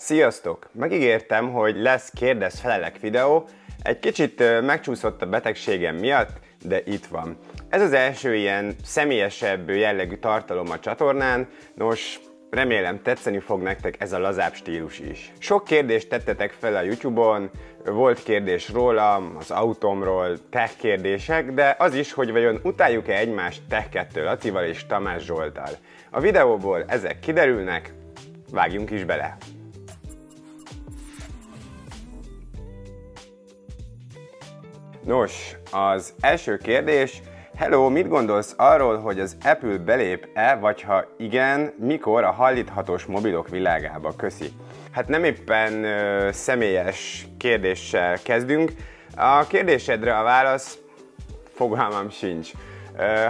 Sziasztok! Megígértem, hogy lesz kérdez-felelek videó, egy kicsit megcsúszott a betegségem miatt, de itt van. Ez az első ilyen személyesebb jellegű tartalom a csatornán, nos, remélem tetszeni fog nektek ez a lazább stílus is. Sok kérdést tettetek fel a YouTube-on, volt kérdés rólam, az autómról, tech kérdések, de az is, hogy vajon utáljuk-e egymást Tech2 Lacival és Tamás Zsolttal. A videóból ezek kiderülnek, vágjunk is bele! Nos, az első kérdés: hello, mit gondolsz arról, hogy az Apple belép-e, vagy ha igen, mikor a hallíthatós mobilok világába? Köszi. Hát nem éppen személyes kérdéssel kezdünk. A kérdésedre a válasz: fogalmam sincs.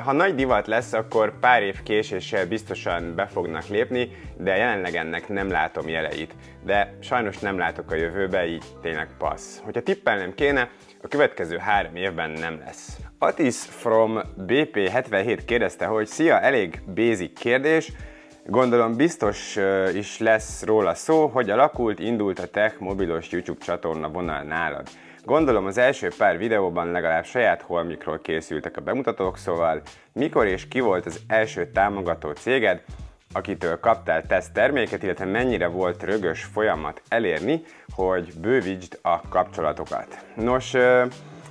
Ha nagy divat lesz, akkor pár év késéssel biztosan be fognak lépni, de jelenleg ennek nem látom jeleit. De sajnos nem látok a jövőbe, így tényleg passz. Hogyha tippelnem kéne, a következő 3 évben nem lesz. Atis from BP77 kérdezte, hogy szia, elég basic kérdés, gondolom biztos is lesz róla szó, hogy alakult, indult a Tech mobilos YouTube csatorna vonal nálad. Gondolom az első pár videóban legalább saját holmikról készültek a bemutatók, szóval mikor és ki volt az első támogató céged, akitől kaptál teszt terméket, illetve mennyire volt rögös folyamat elérni, hogy bővítsd a kapcsolatokat. Nos,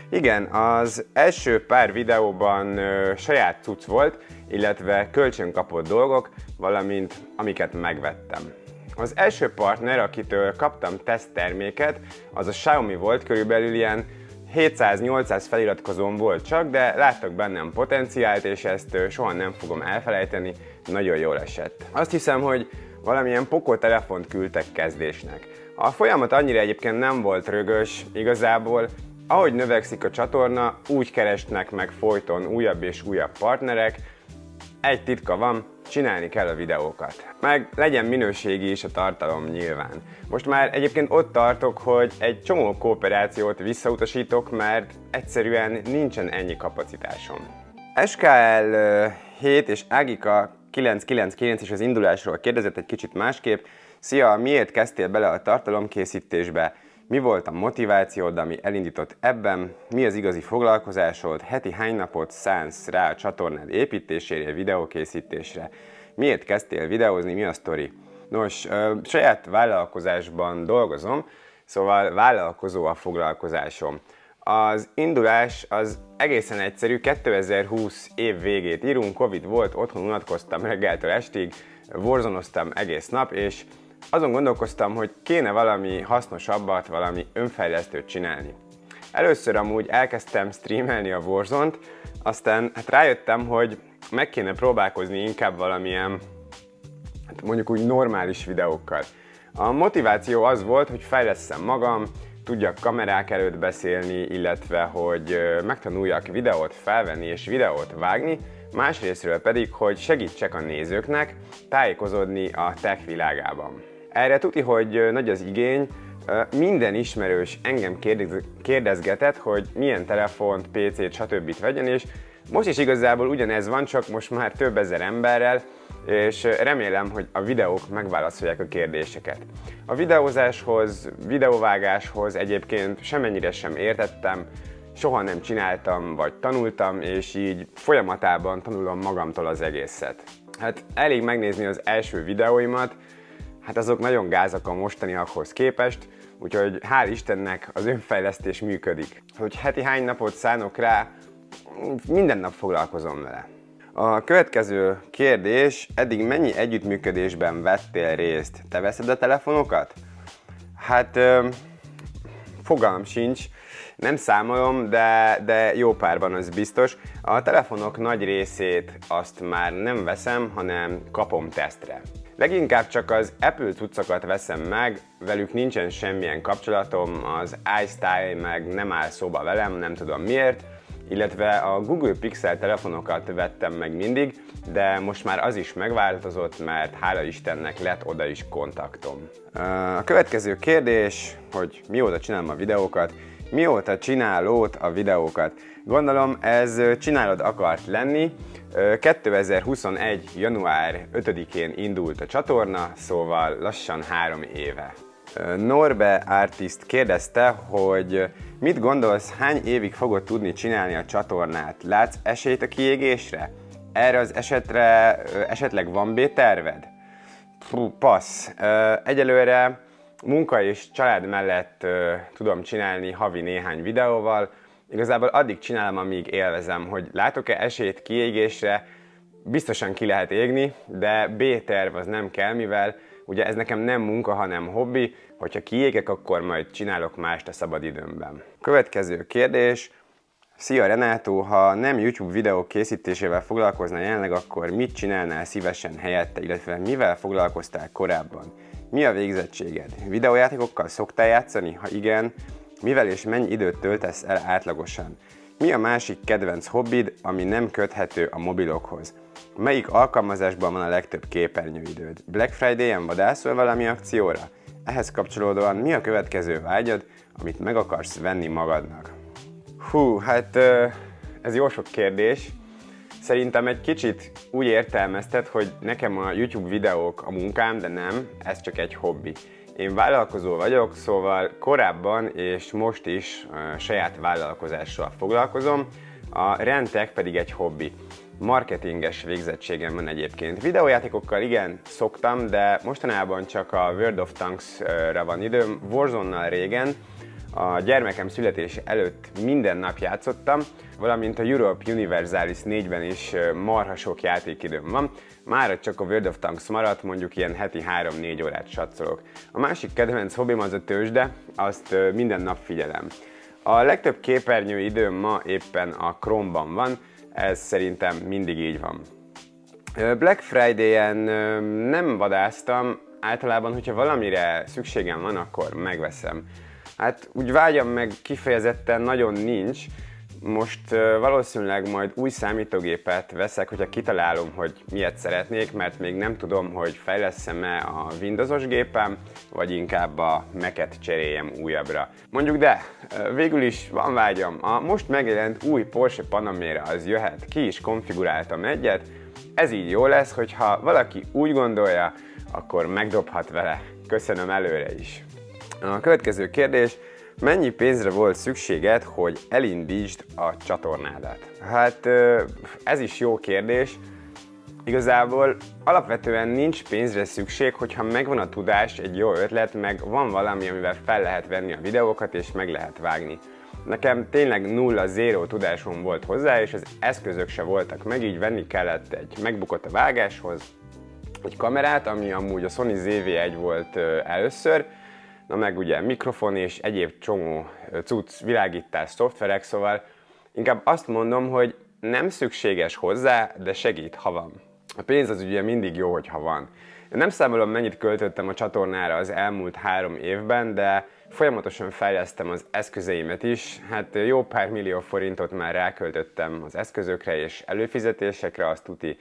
igen, az első pár videóban saját cucc volt, illetve kölcsönkapott dolgok, valamint amiket megvettem. Az első partner, akitől kaptam tesztterméket, az a Xiaomi volt, körülbelül ilyen 700-800 feliratkozóm volt csak, de láttak bennem potenciált, és ezt soha nem fogom elfelejteni, nagyon jól esett. Azt hiszem, hogy valamilyen pokoltelefont küldtek kezdésnek. A folyamat annyira egyébként nem volt rögös, igazából ahogy növekszik a csatorna, úgy keresnek meg folyton újabb és újabb partnerek. Egy titka van, csinálni kell a videókat. Meg legyen minőségi is a tartalom nyilván. Most már egyébként ott tartok, hogy egy csomó kooperációt visszautasítok, mert egyszerűen nincsen ennyi kapacitásom. SKL 7 és Agika 999 is az indulásról kérdezett egy kicsit másképp. Szia, miért kezdtél bele a tartalomkészítésbe? Mi volt a motivációd, ami elindított ebben? Mi az igazi foglalkozásod? Heti hány napot szánsz rá a csatornád építésére, videókészítésre? Miért kezdtél videózni? Mi a sztori? Nos, saját vállalkozásban dolgozom, szóval vállalkozó a foglalkozásom. Az indulás az egészen egyszerű, 2020 év végét írunk, Covid volt, otthon unatkoztam reggeltől estig, warzonoztam egész nap, és azon gondolkoztam, hogy kéne valami hasznosabbat, valami önfejlesztőt csinálni. Először amúgy elkezdtem streamelni a Warzone-t, aztán rájöttem, hogy meg kéne próbálkozni inkább valamilyen, mondjuk úgy normális videókkal. A motiváció az volt, hogy fejlesszem magam, tudjak kamerák előtt beszélni, illetve hogy megtanuljak videót felvenni és videót vágni, másrésztről pedig, hogy segítsek a nézőknek tájékozódni a tech világában. Erre tuti, hogy nagy az igény, minden ismerős engem kérdezgetett, hogy milyen telefont, PC-t, stb. Vegyen, és most is igazából ugyanez van, csak most már több ezer emberrel, és remélem, hogy a videók megválaszolják a kérdéseket. A videózáshoz, videóvágáshoz egyébként semennyire sem értettem, soha nem csináltam, vagy tanultam, és így folyamatában tanulom magamtól az egészet. Hát elég megnézni az első videóimat, hát azok nagyon gázak a mostaniakhoz képest, úgyhogy hál' Istennek az önfejlesztés működik. Hogy heti hány napot szánok rá, minden nap foglalkozom vele. A következő kérdés: eddig mennyi együttműködésben vettél részt? Te veszed a telefonokat? Hát fogalmam sincs, nem számolom, de jó párban az biztos. A telefonok nagy részét azt már nem veszem, hanem kapom tesztre. Leginkább csak az Apple cuccokat veszem meg, velük nincsen semmilyen kapcsolatom, az iStyle meg nem áll szóba velem, nem tudom miért, illetve a Google Pixel telefonokat vettem meg mindig, de most már az is megváltozott, mert hála Istennek lett oda is kontaktom. A következő kérdés, hogy mióta csinálom a videókat, mióta csinálod a videókat? Gondolom ez csinálod akart lenni. 2021. január 5-én indult a csatorna, szóval lassan 3 éve. Norbe Artist kérdezte, hogy mit gondolsz, hány évig fogod tudni csinálni a csatornát? Látsz esélyt a kiégésre? Erre az esetre esetleg van B-terved? Passz. Egyelőre munka és család mellett tudom csinálni havi néhány videóval. Igazából addig csinálom, amíg élvezem, hogy látok-e esélyt kiégésre. Biztosan ki lehet égni, de B-terv az nem kell, mivel ugye ez nekem nem munka, hanem hobbi. Hogyha kiégek, akkor majd csinálok mást a szabadidőmben. Következő kérdés. Szia Renátó, ha nem YouTube videók készítésével foglalkoznál jelenleg, akkor mit csinálnál szívesen helyette, illetve mivel foglalkoztál korábban? Mi a végzettséged? Videójátékokkal szoktál játszani? Ha igen, mivel és mennyi időt töltesz el átlagosan? Mi a másik kedvenc hobbid, ami nem köthető a mobilokhoz? Melyik alkalmazásban van a legtöbb képernyőidőd? Black Friday-en vadászol valami akcióra? Ehhez kapcsolódóan mi a következő vágyad, amit meg akarsz venni magadnak? Hát ez jó sok kérdés. Szerintem egy kicsit úgy értelmezted, hogy nekem a YouTube videók a munkám, de nem, ez csak egy hobbi. Én vállalkozó vagyok, szóval korábban és most is saját vállalkozással foglalkozom, a Rentek pedig egy hobbi. Marketinges végzettségem van egyébként. Videójátékokkal igen, szoktam, de mostanában csak a World of Tanks-ra van időm. Warzone-nal régen, a gyermekem születése előtt minden nap játszottam, valamint a Europe Universalis 4-ben is marha sok játékidőm van. Mára csak a World of Tanks maradt, mondjuk ilyen heti 3-4 órát satszolok. A másik kedvenc hobbim az a tőzsde, azt minden nap figyelem. A legtöbb képernyőidőm ma éppen a Chrome-ban van, ez szerintem mindig így van. Black Friday-en nem vadásztam, általában, hogyha valamire szükségem van, akkor megveszem. Hát úgy vágyam meg kifejezetten nagyon nincs. Most valószínűleg majd új számítógépet veszek, hogyha kitalálom, hogy miért szeretnék, mert még nem tudom, hogy fejleszem-e a Windowsos gépem, vagy inkább a Mac-et cseréljem újabbra. Mondjuk de, végül is van vágyam. A most megjelent új Porsche Panamera az jöhet, ki is konfiguráltam egyet. Ez így jó lesz, hogyha valaki úgy gondolja, akkor megdobhat vele. Köszönöm előre is. A következő kérdés, mennyi pénzre volt szükséged, hogy elindítsd a csatornádat? Hát ez is jó kérdés. Igazából alapvetően nincs pénzre szükség, hogyha megvan a tudás, egy jó ötlet, meg van valami, amivel fel lehet venni a videókat és meg lehet vágni. Nekem tényleg 0-0 tudásom volt hozzá, és az eszközök se voltak meg, így venni kellett egy MacBookot a vágáshoz, egy kamerát, ami amúgy a Sony ZV-1 volt először, na meg ugye mikrofon és egyéb csomó cucc, világítás, szoftverek, szóval inkább azt mondom, hogy nem szükséges hozzá, de segít, ha van. A pénz az ugye mindig jó, hogyha van. Én nem számolom, mennyit költöttem a csatornára az elmúlt 3 évben, de folyamatosan fejlesztem az eszközeimet is. Hát jó pár millió forintot már ráköltöttem az eszközökre és előfizetésekre, azt tuti.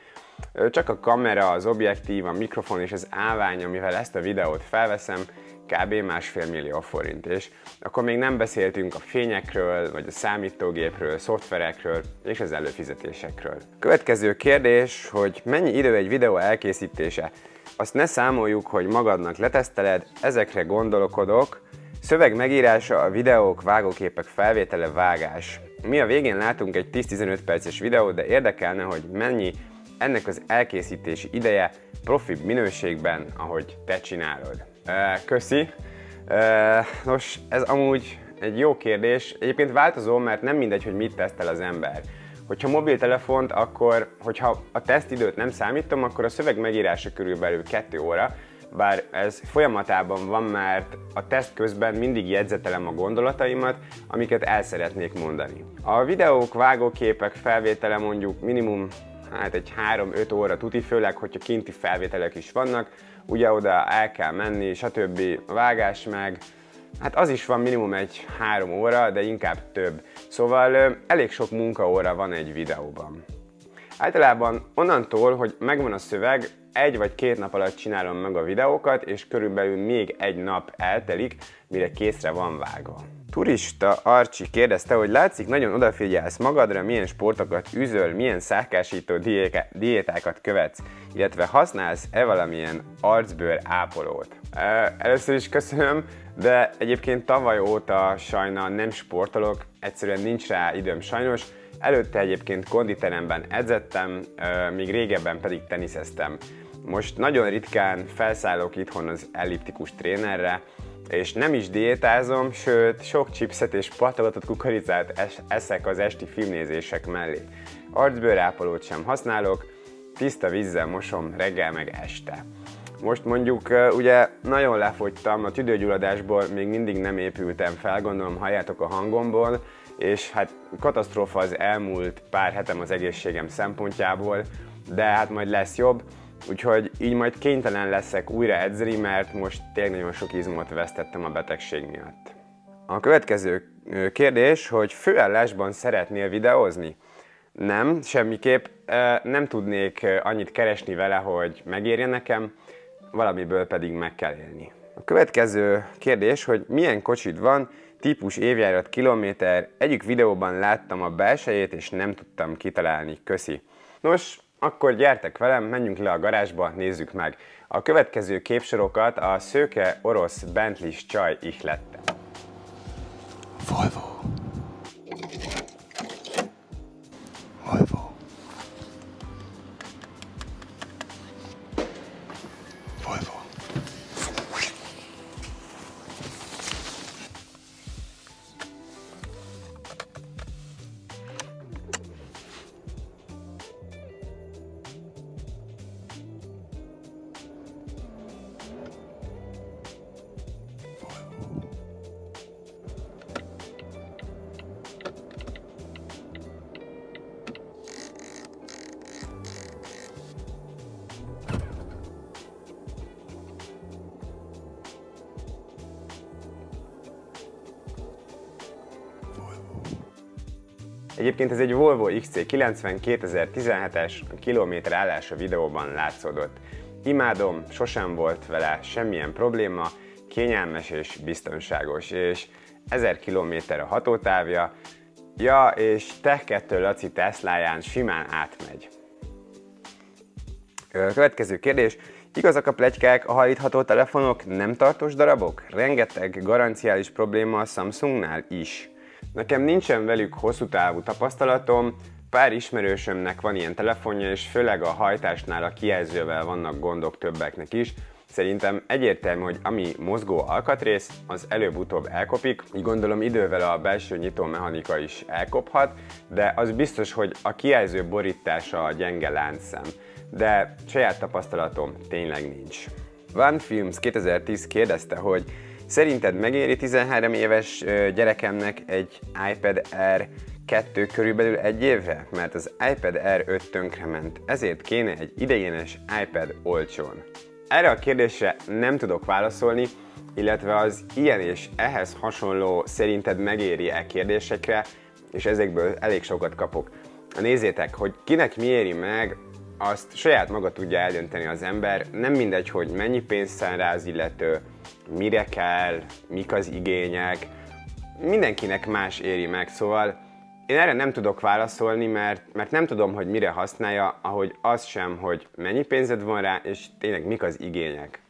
Csak a kamera, az objektív, a mikrofon és az állvány, amivel ezt a videót felveszem, kb. 1,5 millió forint, és akkor még nem beszéltünk a fényekről, vagy a számítógépről, szoftverekről és az előfizetésekről. Következő kérdés, hogy mennyi idő egy videó elkészítése? Azt ne számoljuk, hogy magadnak leteszteled, ezekre gondolkodok. Szöveg megírása, a videók, vágóképek felvétele, vágás. Mi a végén látunk egy 10-15 perces videót, de érdekelne, hogy mennyi ennek az elkészítési ideje profibb minőségben, ahogy te csinálod. Köszi. Nos, ez amúgy egy jó kérdés. Egyébként változó, mert nem mindegy, hogy mit tesztel az ember. Hogyha mobiltelefont, akkor, hogyha a tesztidőt nem számítom, akkor a szöveg megírása körülbelül 2 óra, bár ez folyamatában van, mert a teszt közben mindig jegyzetelem a gondolataimat, amiket el szeretnék mondani. A videók, vágóképek felvétele mondjuk minimum egy 3-5 óra tuti, főleg, hogyha kinti felvételek is vannak, ugye oda el kell menni, stb. Vágás meg, hát az is van minimum egy 3 óra, de inkább több. Szóval elég sok munkaóra van egy videóban. Általában onnantól, hogy megvan a szöveg, 1 vagy 2 nap alatt csinálom meg a videókat, és körülbelül még 1 nap eltelik, mire készre van vágva. Turista Arcsi kérdezte, hogy látszik, nagyon odafigyelsz magadra, milyen sportokat üzöl, milyen szárkásító diétákat követsz, illetve használsz-e valamilyen arcbőr ápolót. Először is köszönöm, de egyébként tavaly óta sajna nem sportolok, egyszerűen nincs rá időm sajnos. Előtte egyébként konditeremben edzettem, míg régebben pedig teniszeztem. Most nagyon ritkán felszállok itthon az elliptikus trénerre, és nem is diétázom, sőt, sok chipset és patolotott kukoricát eszek az esti filmnézések mellé. Arcbőrápolót sem használok, tiszta vízzel mosom reggel meg este. Most mondjuk ugye nagyon lefogytam, a tüdőgyulladásból még mindig nem épültem fel, gondolom halljátok a hangomból, és hát katasztrófa az elmúlt pár hetem az egészségem szempontjából, de hát majd lesz jobb. Úgyhogy így majd kénytelen leszek újra edzeni, mert most tényleg nagyon sok izmot vesztettem a betegség miatt. A következő kérdés, hogy főállásban szeretnél videózni? Nem, semmiképp. Nem tudnék annyit keresni vele, hogy megérje nekem, valamiből pedig meg kell élni. A következő kérdés, hogy milyen kocsid van, típus, évjárat, kilométer. Egyik videóban láttam a belsejét, és nem tudtam kitalálni. Köszi. Nos, akkor gyertek velem, menjünk le a garázsba, nézzük meg. A következő képsorokat a szőke orosz Bentley-s csaj ihlette. Volvo. Volvo. Volvo. Egyébként ez egy Volvo XC90 2017-es, kilométer állás a videóban látszódott. Imádom, sosem volt vele semmilyen probléma, kényelmes és biztonságos, és 1000 km a hatótávja, ja, és Tech 2 Laci Tesláján simán átmegy. Következő kérdés. Igazak a pletykák, a hajlítható telefonok nem tartós darabok? Rengeteg garanciális probléma a Samsungnál is. Nekem nincsen velük hosszú távú tapasztalatom, pár ismerősömnek van ilyen telefonja, és főleg a hajtásnál a kijelzővel vannak gondok többeknek is. Szerintem egyértelmű, hogy ami mozgó alkatrész, az előbb-utóbb elkopik, így gondolom idővel a belső nyitómechanika is elkophat, de az biztos, hogy a kijelző borítása a gyenge láncszem. De saját tapasztalatom tényleg nincs. Van Films 2010 kérdezte, hogy szerinted megéri 13 éves gyerekemnek egy iPad Air 2 körülbelül egy évre? Mert az iPad Air 5 tönkrement, ezért kéne egy ideiglenes iPad olcsón. Erre a kérdésre nem tudok válaszolni, illetve az ilyen és ehhez hasonló szerinted megéri-e kérdésekre, és ezekből elég sokat kapok. Nézzétek, hogy kinek mi éri meg, azt saját maga tudja eldönteni az ember, nem mindegy, hogy mennyi pénzt szán rá az illető, mire kell, mik az igények, mindenkinek más éri meg, szóval én erre nem tudok válaszolni, mert nem tudom, hogy mire használja, ahogy az sem, hogy mennyi pénzed van rá, és tényleg mik az igények.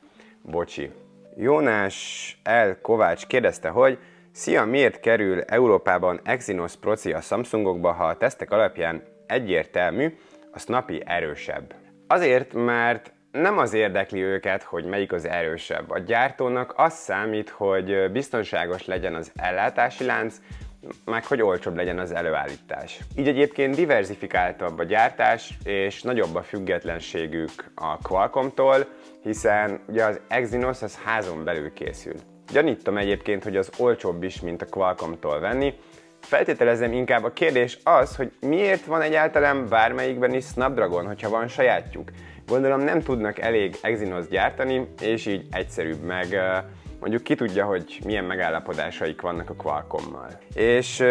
Bocsi. Jónás L. Kovács kérdezte, hogy szia, miért kerül Európában Exynos Proci a Samsungokba, ha a tesztek alapján egyértelmű, a Snappy erősebb? Azért, mert nem az érdekli őket, hogy melyik az erősebb. A gyártónak az számít, hogy biztonságos legyen az ellátási lánc, meg hogy olcsóbb legyen az előállítás. Így egyébként diverzifikáltabb a gyártás, és nagyobb a függetlenségük a Qualcommtól, hiszen ugye az Exynos az házon belül készül. Gyanítom egyébként, hogy az olcsóbb is, mint a Qualcommtól venni. Feltételezem, inkább a kérdés az, hogy miért van egyáltalán bármelyikben is Snapdragon, hogyha van sajátjuk. Gondolom nem tudnak elég Exynos gyártani, és így egyszerűbb, meg mondjuk ki tudja, hogy milyen megállapodásaik vannak a Qualcommmal. És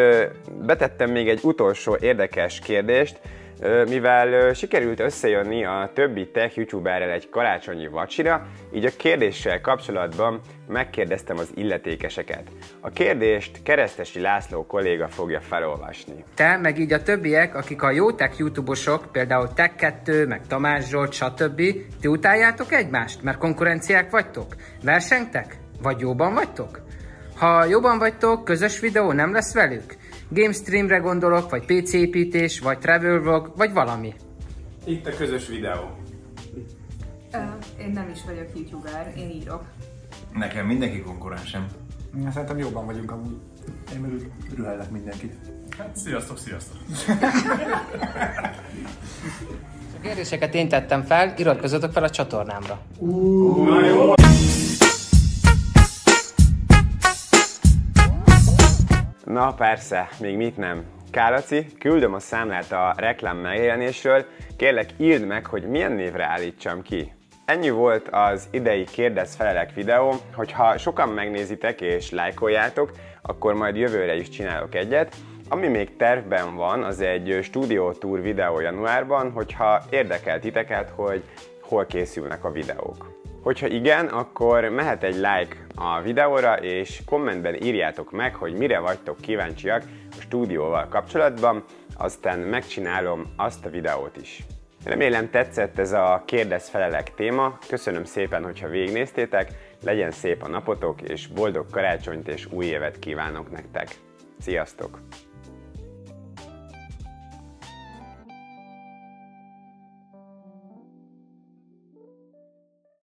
betettem még egy utolsó érdekes kérdést, Mivel sikerült összejönni a többi tech youtuberrel egy karácsonyi vacsira, így a kérdéssel kapcsolatban megkérdeztem az illetékeseket. A kérdést Keresztesi László kolléga fogja felolvasni. Te, meg így a többiek, akik a jó tech youtubosok, például Tech2, meg Tamás Zsolt, stb. Ti utáljátok egymást, mert konkurenciák vagytok? Versengtek? Vagy jóban vagytok? Ha jóban vagytok, közös videó nem lesz velük? Game streamre gondolok, vagy PC építés, vagy travel vlog, vagy valami. Itt a közös videó. Én nem is vagyok youtuber, én írok. Nekem mindenki konkurensem. Szerintem jobban vagyunk amúgy. Én meg rühellek mindenkit. Hát sziasztok, sziasztok! A kérdéseket én tettem fel, iratkozzatok fel a csatornámra. Na persze, még mit nem. Kálaci, küldöm a számlát a reklám megjelenésről, kérlek írd meg, hogy milyen névre állítsam ki. Ennyi volt az idei kérdez-felelek videó, hogyha sokan megnézitek és lájkoljátok, akkor majd jövőre is csinálok egyet. Ami még tervben van, az egy stúdiótúr videó januárban, hogyha érdekel titeket, hogy hol készülnek a videók. Hogyha igen, akkor mehet egy like a videóra, és kommentben írjátok meg, hogy mire vagytok kíváncsiak a stúdióval kapcsolatban, aztán megcsinálom azt a videót is. Remélem tetszett ez a kérdez-felelek téma, köszönöm szépen, hogyha végignéztétek, legyen szép a napotok, és boldog karácsonyt és új évet kívánok nektek. Sziasztok!